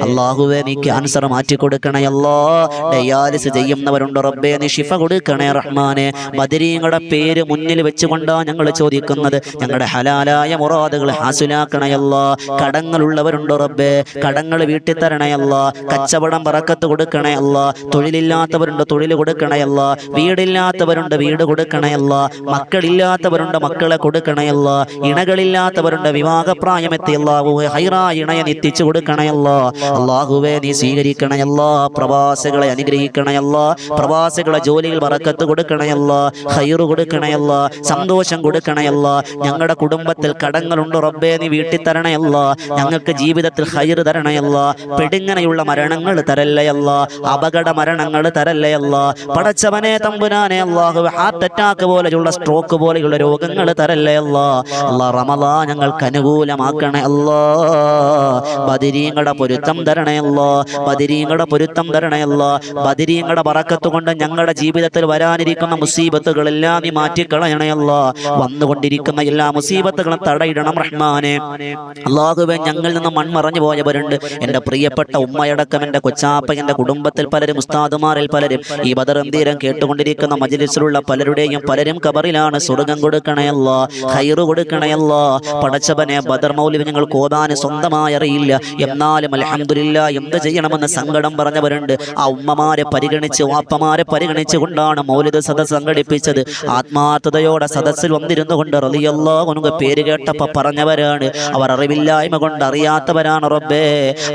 അല്ലാഹുവേ നീ ക്യാൻസർ മാറ്റി കൊടുക്കണേ അല്ലാഹ്. ഡയാലിസിസ് ചെയ്യുന്നവരുണ്ട് റബ്ബേ, നീ ശിഫ കൊടുക്കണേ റഹ്മാനെ. ബദരീങ്ങളുടെ പേര് മുന്നിൽ വെച്ചുകൊണ്ടാണ് ഞങ്ങൾ ചോദിക്കുന്നത്. ഞങ്ങളുടെ ഹലാലായ മുറാദുകൾ ഹാസിലാക്കണേ അല്ലാഹ്. കടങ്ങളുള്ളവരുണ്ട് റബ്ബേ, കടങ്ങൾ വീട്ടി തരണേ അല്ലാഹ്. കച്ചവടം ബറക്കത്ത് കൊടുക്കണേ അല്ലാഹ്. തൊഴിലില്ലാത്തവരുണ്ട്, തൊഴിൽ കൊടുക്കണേ അല്ലാഹ്. വീടില്ലാത്തവരുണ്ട്, വീട് കൊടുക്കണേ അല്ലാഹ്. മക്കളില്ലാത്തവരുണ്ട്, മക്കളെ കൊടുക്കണേ അല്ലാഹ്. ഇണകളില്ലാത്തവരുണ്ട്, വിവാഹപ്രായമെത്തി അല്ലാഹുവേ ഹൈറായ ഇണയെ എത്തിച്ചു കൊടുക്കണേ അല്ലാഹ്. അല്ലാഹുവേ നീ സ്വീകരിക്കണേ അല്ലാഹ്. പ്രവാസികളെ അനുഗ്രഹിക്കണേ അല്ലാഹ്. പ്രവാസികളെ ജോലിയിൽ ബറക്കത്ത് കൊടുക്കണേ അല്ലാഹ്. ഖൈർ കൊടുക്കണേ അല്ലാഹ്. സന്തോഷം കൊടുക്കണേ അല്ലാഹ്. ഞങ്ങളുടെ കുടുംബത്തിൽ കടങ്ങളുണ്ട് റബ്ബേ, നീ വീട്ടിൽ തരണേ അല്ലാഹ്. ഞങ്ങൾക്ക് ജീവിതത്തിൽ ഖൈർ തരണേ അല്ലാഹ്. പെടുങ്ങനെയുള്ള മരണങ്ങൾ തരല്ലേ അല്ലാഹ്. അപകട മരണങ്ങൾ തരല്ലേ അല്ലാഹ്. പടച്ചവനെ തമ്പുരാനെ അല്ലാഹു ഹാർട്ട് അറ്റാക്ക് പോലെയുള്ള സ്ട്രോക്ക് പോലെയുള്ള രോഗങ്ങൾ തരല്ലേ അല്ലാഹ്. അല്ലാഹ് റമളാൻ ഞങ്ങൾക്ക് അനുകൂലമാക്കണേ അല്ലാഹ്. ബദരീങ്ങളുടെ പൊരുത്തം തരണേ അല്ലാഹ്. ബദരീങ്ങളുടെ പൊരുത്തം തരണേ അല്ലാഹ്. ബദരീങ്ങളുടെ ബറക്കത്ത് കൊണ്ട് ഞങ്ങളുടെ ജീവിതത്തിൽ വരാനിരിക്കുന്ന മുസീബത്തുകളെല്ലാം നീ മാറ്റിക്കളയണേ അല്ലാഹ്. വന്നുകൊണ്ടിരിക്കുന്ന എല്ലാ മുസീബത്തുകളും തടയിടണം റഹ്മാനെ. അല്ലാഹുവേ ഞങ്ങളിൽ നിന്ന് മൺമറഞ്ഞു പോയവരുണ്ട്. എൻ്റെ പ്രിയപ്പെട്ട ഉമ്മയടക്കം എൻ്റെ കൊച്ചാപ്പ, എൻ്റെ കുടുംബത്തിൽ പലരും, ഉസ്താദുമാരിൽ പലരും, ഈ ബദറന്തീരം കേട്ടുകൊണ്ടിരിക്കുന്ന മജ്ലിസിലുള്ള പലരും ഖബറിലാണ്. സ്വർഗ്ഗം കൊടുക്കണേ അല്ലാഹ്. ഖൈർ കൊടുക്കണേ അല്ലാഹ്. പടച്ചവനെ ബദർ മൗലിദ് ഞങ്ങൾക്ക് ഓതാൻ സ്വന്തമായി അറിയില്ല, എന്നാലും അൽഹംദുലില്ലാ എന്ത് ചെയ്യണമെന്ന് സങ്കടം പറഞ്ഞവരുണ്ട്. ആ ഉമ്മമാരെ പരിഗണിച്ച്, വാപ്പമാരെ പരിഗണിച്ചു കൊണ്ടാണ് മൗലിദ് സദസ്സ് സംഘടിപ്പിച്ചത്. ആത്മാർത്ഥതയോടെ സദസ്സിൽ വന്നിരുന്നു കൊണ്ട് റളിയല്ലാഹു അൻഹു പേര് കേട്ടപ്പോൾ പറഞ്ഞവരാണ്. അവർ അറിവില്ലായ്മ കൊണ്ട് അറിയാത്തവരാണ് റബ്ബേ.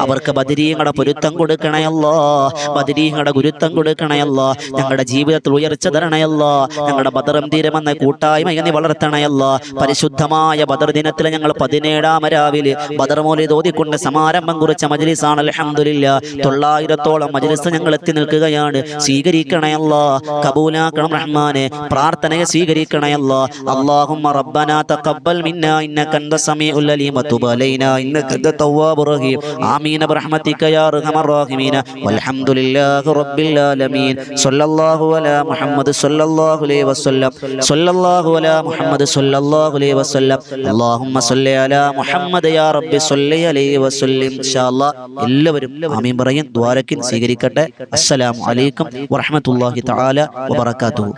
അവർക്ക് ബദരീങ്ങളുടെ പൊരുത്തം കൊടുക്കണേ അല്ലാഹ്. ബദരീങ്ങളുടെ ഗുരുത്തം കൊടുക്കണേ അല്ലാഹ്. ഞങ്ങളുടെ ജീവിതത്തിൽ ഉയർച്ച തരണേ അല്ലാഹ്. ഞങ്ങളുടെ ബദറും തീരമെന്ന കൂട്ടായ്മ നീ വളർത്തണേ അല്ലാഹ്. പരിശുദ്ധമായ ബദർ ദിനത്തിൽ ഞങ്ങൾ 17-ാം രാവിലെ ബദർ മൗലിദ് ഓതിക്കൊണ്ട് സമാരംഭം കുറിച്ച മജ്ലിസാണ് അൽഹംദുലില്ലാ. 900-ഓളം മജ്ലിസ് ഞങ്ങൾ എത്തി നിൽക്കുകയാണ്. സ്വീകരിക്കണേ അല്ലാഹ്. കബൂലാക്കണം റഹ്മാനെ. പ്രാർത്ഥനയെ സ്വീകരിക്കണേ അല്ലാഹ്. അല്ലാഹുമ്മ റബ്ബനാ തഖബ്ബൽ മിന്നാ ഇന്നക അൻത സമീഉൽ അലീം വതുബ് അലൈനാ ഇന്നക അൻത തവ്വാബുർ റഹീം. ആമീൻ ബിറഹ്മതിക യാ അർഹമർ റഹീമീൻ. വൽഹംദുലില്ലാഹി റബ്ബിൽ ആലമീൻ. സ്വല്ലല്ലാഹു അലാ മുഹമ്മദ് സ്വല്ലല്ലാഹു അലൈഹി വസല്ലം. സ്വല്ലല്ലാഹു അലാ മുഹമ്മദ് സ്വല്ലല്ലാഹു അലൈഹി വസല്ലം. അല്ലാഹുമ്മ സ്വല്ലി അലാ മുഹമ്മദ് യാ റബ്ബി സ്വല്ലി അലൈഹി വസല്ലം. ഇൻഷാ അല്ലാഹ് എല്ലാവരും ആമീൻ പറയും. ദ്വാരക്കിൻ സ്വീകരിക്കട്ടെ. അസ്സലാമു അലൈക്കും വറഹ്മത്തുള്ളാഹി തആല വബറകാതുഹു.